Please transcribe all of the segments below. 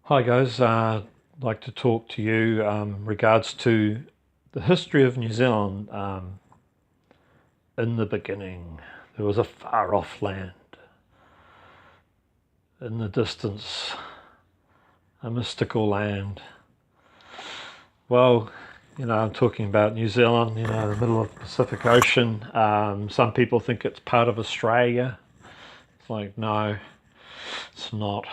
Hi guys, I'd like to talk to you regards to the history of New Zealand. In the beginning, there was a far-off land. In the distance, a mystical land. Well, I'm talking about New Zealand, the middle of the Pacific Ocean. Some people think it's part of Australia. It's like, no, it's not.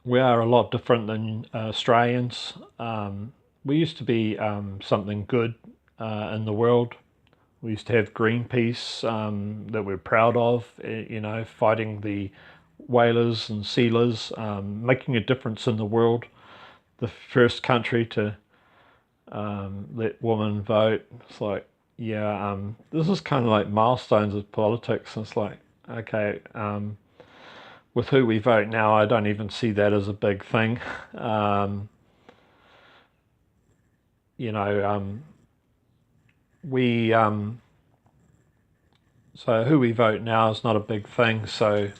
We are a lot different than Australians. We used to be something good in the world. We used to have Greenpeace that we're proud of, fighting the whalers and sealers, making a difference in the world. The first country to let women vote. It's like, yeah, this is kind of like milestones of politics. And it's like, okay, with who we vote now, I don't even see that as a big thing. Um, you know, we so who we vote now is not a big thing. So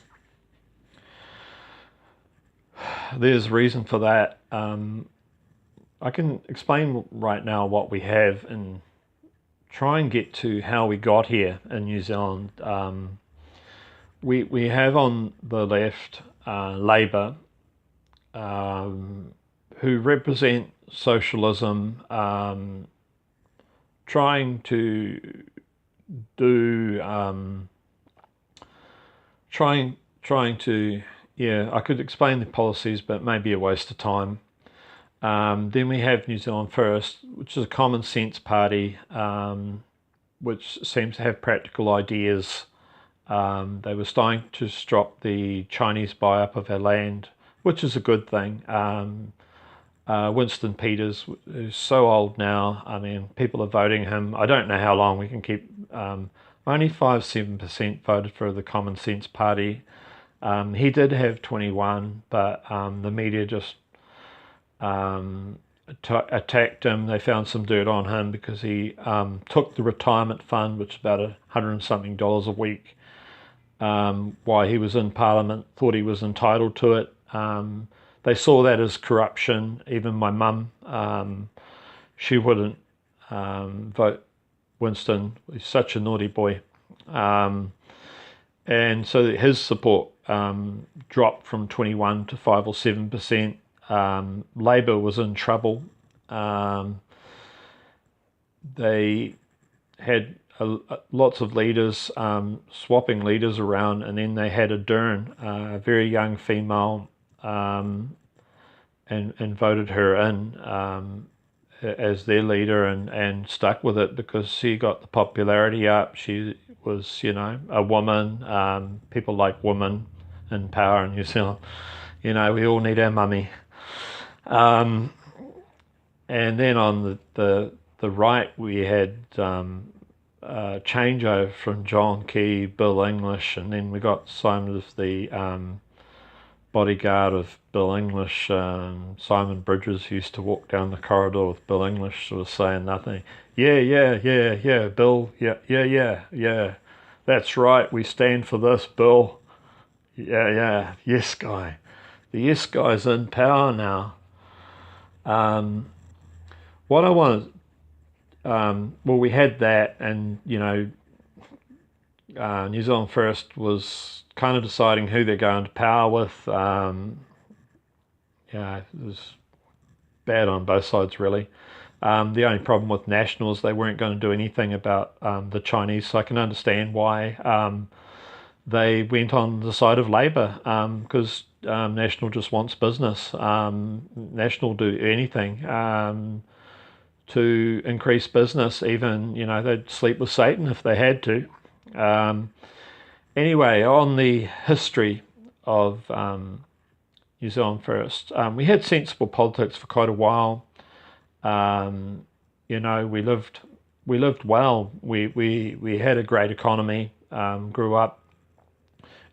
there's reason for that. I can explain right now what we have and try and get to how we got here in New Zealand. We have on the left Labour, who represent socialism, trying to do trying to yeah, I could explain the policies, but it may be a waste of time. Then we have New Zealand First, which is a common sense party, which seems to have practical ideas. They were starting to stop the Chinese buy-up of our land, which is a good thing. Winston Peters, who's so old now, I mean, people are voting him. I don't know how long we can keep. Only 5-7% voted for the Common Sense Party. He did have 21, but the media just attacked him. They found some dirt on him because he took the retirement fund, which is about $100 and something a week, while he was in Parliament, thought he was entitled to it. They saw that as corruption. Even my mum, she wouldn't vote Winston. He's such a naughty boy. And so his support dropped from 21 to 5 or 7%. Labour was in trouble. They had lots of leaders swapping leaders around, and then they had Ardern, a very young female, and voted her in as their leader, and stuck with it because she got the popularity up. She was, a woman. People like women in power in New Zealand. We all need our mummy. And then on the right, we had changeover from John Key, Bill English, and then we got Simon as the bodyguard of Bill English. Simon Bridges used to walk down the corridor with Bill English, sort of saying nothing. Yeah, Bill. Yeah. That's right. We stand for this, Bill. Yeah. Yes, guy. The yes guy's in power now. What I want, well, we had that, and New Zealand First was kind of deciding who they're going to power with. It was bad on both sides, really. The only problem with Nationals, they weren't going to do anything about the Chinese, so I can understand why they went on the side of Labour, because National just wants business. National do anything to increase business. Even, they'd sleep with Satan if they had to. Anyway, on the history of New Zealand First, we had sensible politics for quite a while. We lived well. We had a great economy. Grew up,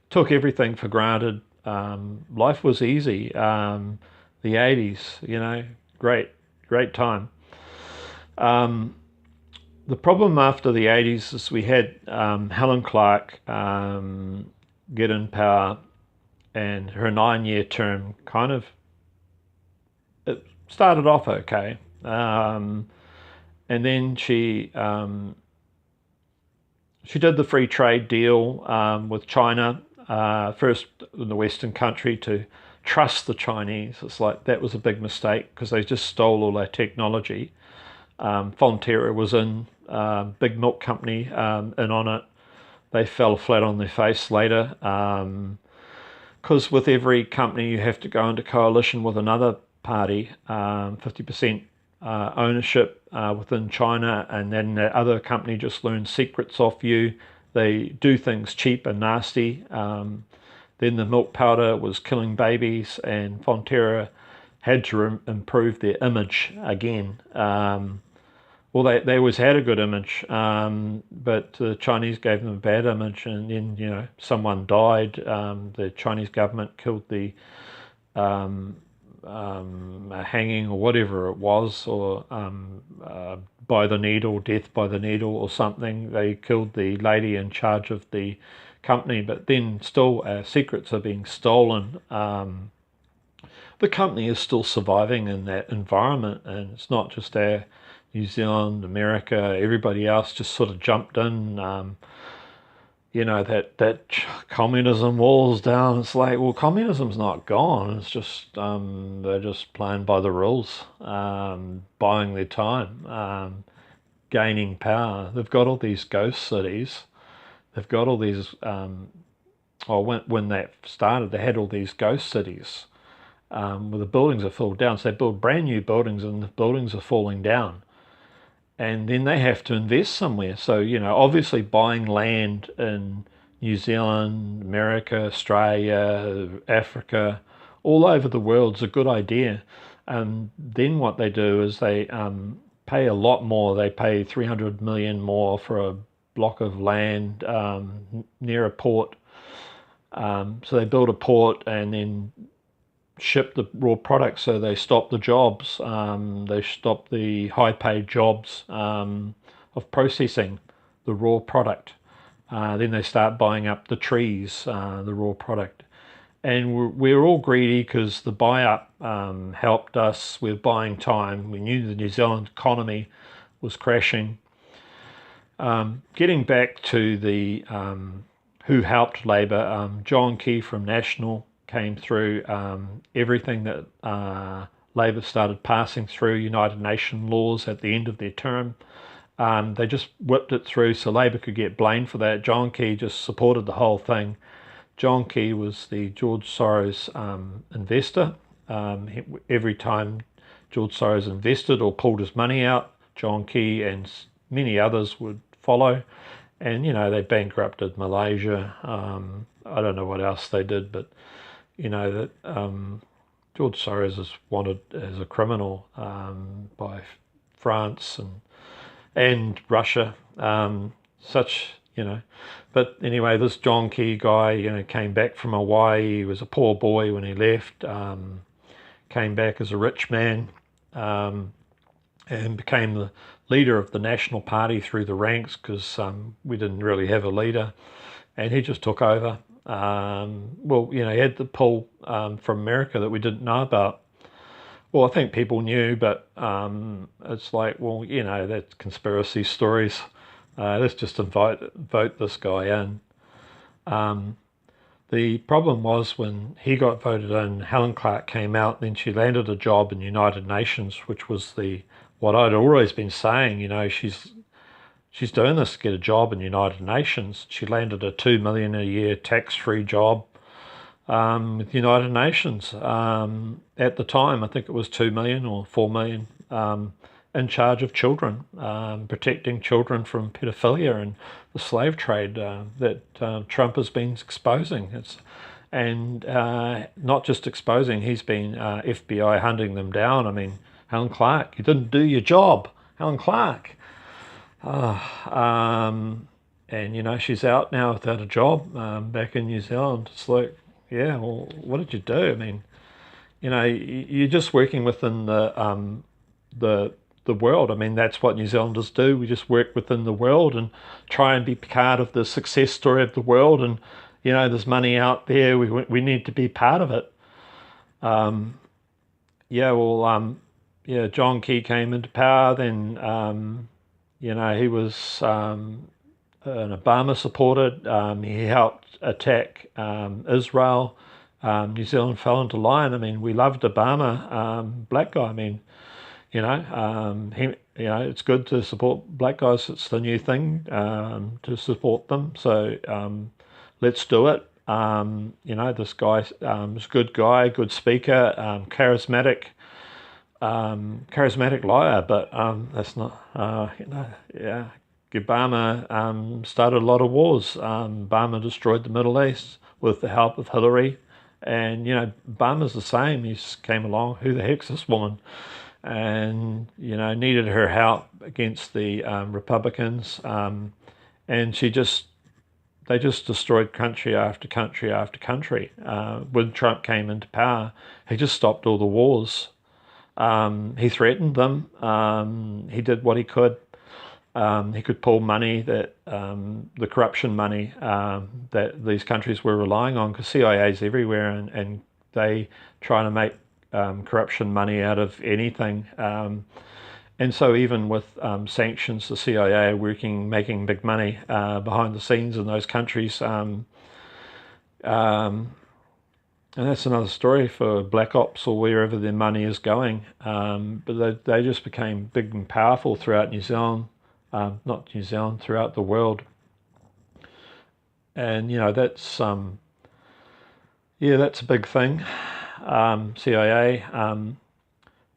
took everything for granted. Life was easy. The 80s, great time. The problem after the 80s is we had Helen Clark get in power, and her 9-year term kind of, it started off okay. And then she did the free trade deal with China, first in the Western country to trust the Chinese. It's like that was a big mistake because they just stole all our technology. Fonterra was in, big milk company, in on it. They fell flat on their face later because with every company you have to go into coalition with another party, 50% ownership within China, and then the other company just learns secrets off you. They do things cheap and nasty. Then the milk powder was killing babies, and Fonterra had to improve their image again. Well, they always had a good image, but the Chinese gave them a bad image, and then someone died. The Chinese government killed the hanging or whatever it was, or by the needle, death by the needle or something. They killed the lady in charge of the company, but then still our secrets are being stolen. The company is still surviving in that environment, and it's not just our New Zealand, America, everybody else just sort of jumped in. That communism wall's down. It's like, well, communism's not gone. It's just they're just playing by the rules, buying their time, gaining power. They've got all these ghost cities. They've got all these. When that started, they had all these ghost cities where the buildings are filled down. So they build brand new buildings, and the buildings are falling down. And then they have to invest somewhere. So, obviously buying land in New Zealand, America, Australia, Africa, all over the world is a good idea. And then what they do is they pay a lot more. They pay 300 million more for a block of land near a port. So they build a port and then ship the raw products, so they stop the jobs. They stop the high-paid jobs of processing the raw product. Then they start buying up the trees, the raw product. And we're all greedy because the buy-up helped us with buying time. We knew the New Zealand economy was crashing. Getting back to the who helped Labour, John Key from National came through. Everything that Labour started passing through, United Nations laws at the end of their term, they just whipped it through so Labour could get blamed for that. John Key just supported the whole thing. John Key was the George Soros investor. Every time George Soros invested or pulled his money out, John Key and many others would follow. And, they bankrupted Malaysia. I don't know what else they did, but that George Soros is wanted as a criminal by France and Russia. But anyway, this John Key guy, came back from Hawaii. He was a poor boy when he left, came back as a rich man, and became the leader of the National Party through the ranks because we didn't really have a leader, and he just took over. He had the pull from America that we didn't know about. Well, I think people knew, but it's like, that's conspiracy stories. Let's just vote this guy in. The problem was when he got voted in, Helen Clark came out, then she landed a job in United Nations, which was what I'd always been saying. She's doing this to get a job in United Nations. She landed a $2 million a year tax-free job with United Nations. At the time, I think it was $2 million or $4 million, in charge of children, protecting children from pedophilia and the slave trade that Trump has been exposing. Not just exposing, he's been FBI hunting them down. I mean, Helen Clark, you didn't do your job, Helen Clark. She's out now without a job back in New Zealand. It's like, yeah, well, what did you do? I mean, you're just working within the world. I mean, that's what New Zealanders do. We just work within the world and try and be part of the success story of the world. And there's money out there. We need to be part of it. Yeah, well, John Key came into power. Then, he was an Obama supporter. He helped attack Israel. New Zealand fell into line. I mean, we loved Obama, black guy. I mean, it's good to support black guys. It's the new thing to support them. So let's do it. This guy is a good guy, good speaker, charismatic liar, but that's not, yeah. Obama started a lot of wars. Obama destroyed the Middle East with the help of Hillary. And, Obama's the same. He just came along, who the heck's this woman? And, needed her help against the Republicans. And they just destroyed country after country after country. When Trump came into power, he just stopped all the wars. He threatened them. He did what he could. He could pull money the corruption money that these countries were relying on, because CIA's everywhere, and they try to make corruption money out of anything. And so even with sanctions, the CIA are making big money behind the scenes in those countries. And that's another story for Black Ops or wherever their money is going. But they just became big and powerful throughout New Zealand, not New Zealand, throughout the world. And, that's a big thing, CIA.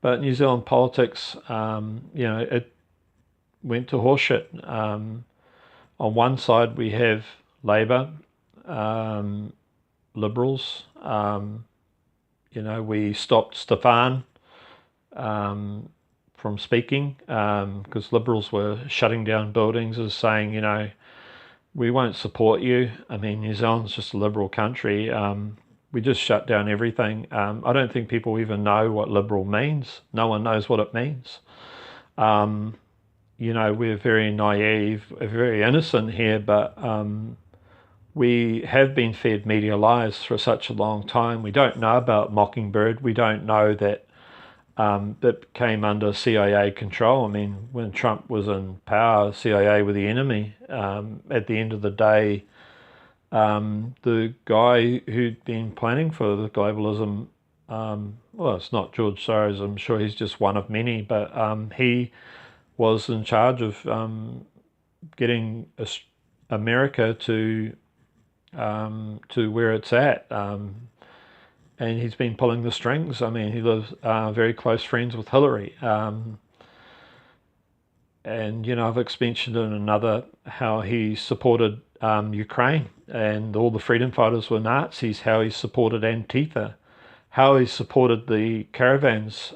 But New Zealand politics, it went to horseshit. On one side we have Labour, Liberals. We stopped Stefan from speaking because Liberals were shutting down buildings as saying, we won't support you. I mean, New Zealand's just a liberal country. We just shut down everything. I don't think people even know what liberal means. No one knows what it means. We're very naive, very innocent here, but we have been fed media lies for such a long time. We don't know about Mockingbird. We don't know that that came under CIA control. I mean, when Trump was in power, CIA were the enemy. At the end of the day, the guy who'd been planning for the globalism, well, it's not George Soros. I'm sure he's just one of many, but he was in charge of getting America to where it's at, and he's been pulling the strings. I mean, he lives very close friends with Hillary, and I've mentioned in another how he supported Ukraine, and all the freedom fighters were Nazis. How he supported Antifa, how he supported the caravans,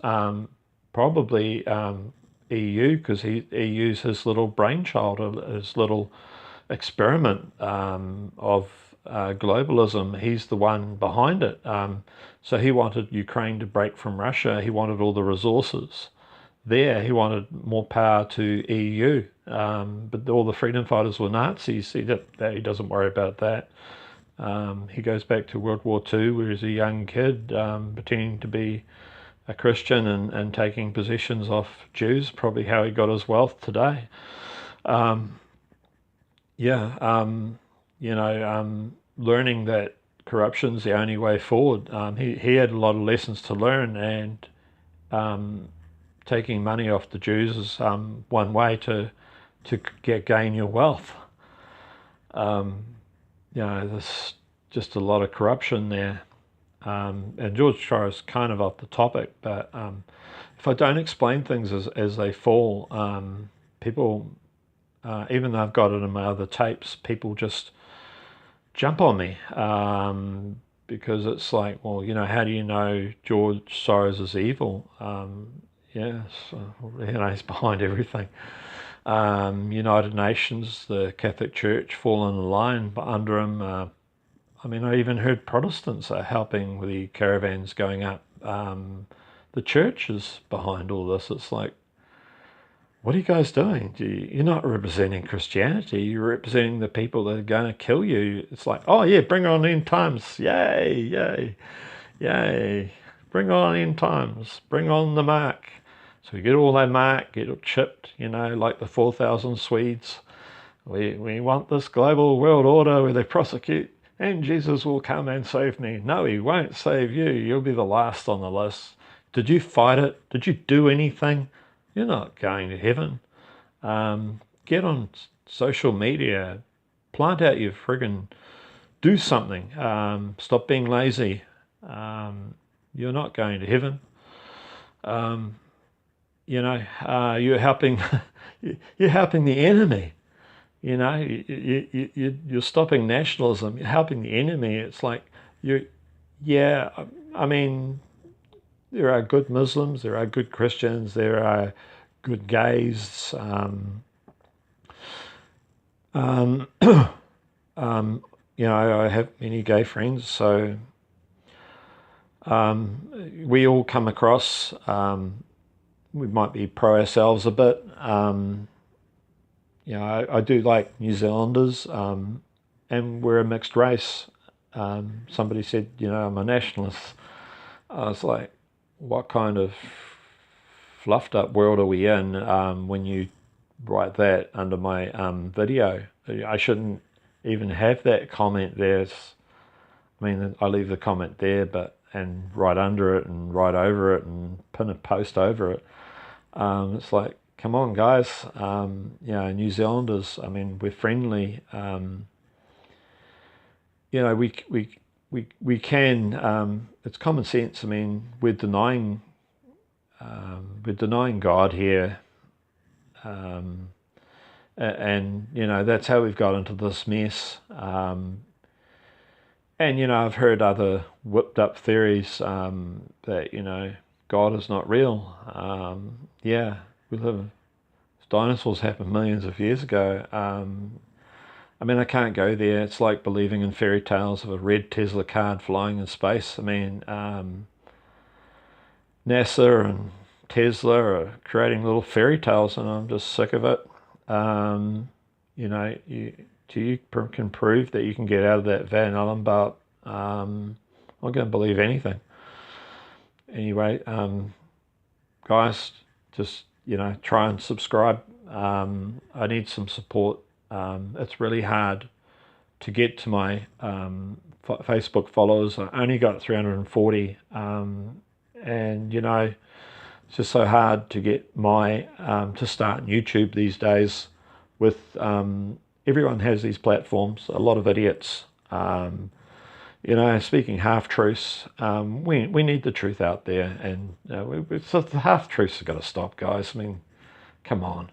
probably EU, because he used his little brainchild, his little experiment of globalism. He's the one behind it. So he wanted Ukraine to break from Russia. He wanted all the resources there. He wanted more power to EU. But all the freedom fighters were Nazis. He doesn't worry about that. He goes back to World War II, where he's a young kid pretending to be a Christian and taking possessions off Jews, probably how he got his wealth today. Learning that corruption's the only way forward. He had a lot of lessons to learn, and taking money off the Jews is one way to gain your wealth. There's just a lot of corruption there. And George Soros is kind of off the topic, but if I don't explain things as they fall, people, even though I've got it in my other tapes, people just jump on me because it's like, well, how do you know George Soros is evil? He's behind everything. United Nations, the Catholic Church, fall in line under him. I even heard Protestants are helping with the caravans going up. The church is behind all this. It's like, what are you guys doing? You're not representing Christianity. You're representing the people that are going to kill you. It's like, oh yeah, bring on end times. Yay, yay, yay. Bring on end times. Bring on the mark. So we get all that mark, get it chipped, like the 4,000 Swedes. We want this global world order where they prosecute, and Jesus will come and save me. No, he won't save you. You'll be the last on the list. Did you fight it? Did you do anything? You're not going to heaven. Get on social media. Plant out your friggin'... Do something. Stop being lazy. You're not going to heaven. You're helping... you're helping the enemy. You're stopping nationalism. You're helping the enemy. It's like, I mean, there are good Muslims, there are good Christians, there are good gays. I have many gay friends, so we all come across. We might be pro ourselves a bit. I do like New Zealanders, and we're a mixed race. Somebody said, I'm a nationalist. I was like, what kind of fluffed up world are we in when you write that under my video? I shouldn't even have that comment there. I leave the comment there, and write under it and write over it and pin a post over it. It's like, come on, guys. New Zealanders, we're friendly. We can. It's common sense. We're denying God here, and that's how we've got into this mess. And I've heard other whipped up theories that God is not real. We live. Dinosaurs happened millions of years ago. I can't go there. It's like believing in fairy tales of a red Tesla car flying in space. NASA and Tesla are creating little fairy tales, and I'm just sick of it. You can prove that you can get out of that Van Allen belt. I'm not going to believe anything. Anyway, guys, just try and subscribe. I need some support. It's really hard to get to my Facebook followers. I only got 340, and it's just so hard to get to start YouTube these days. With everyone has these platforms. A lot of idiots. Speaking half truths. We need the truth out there, and the half truths have got to stop, guys. Come on.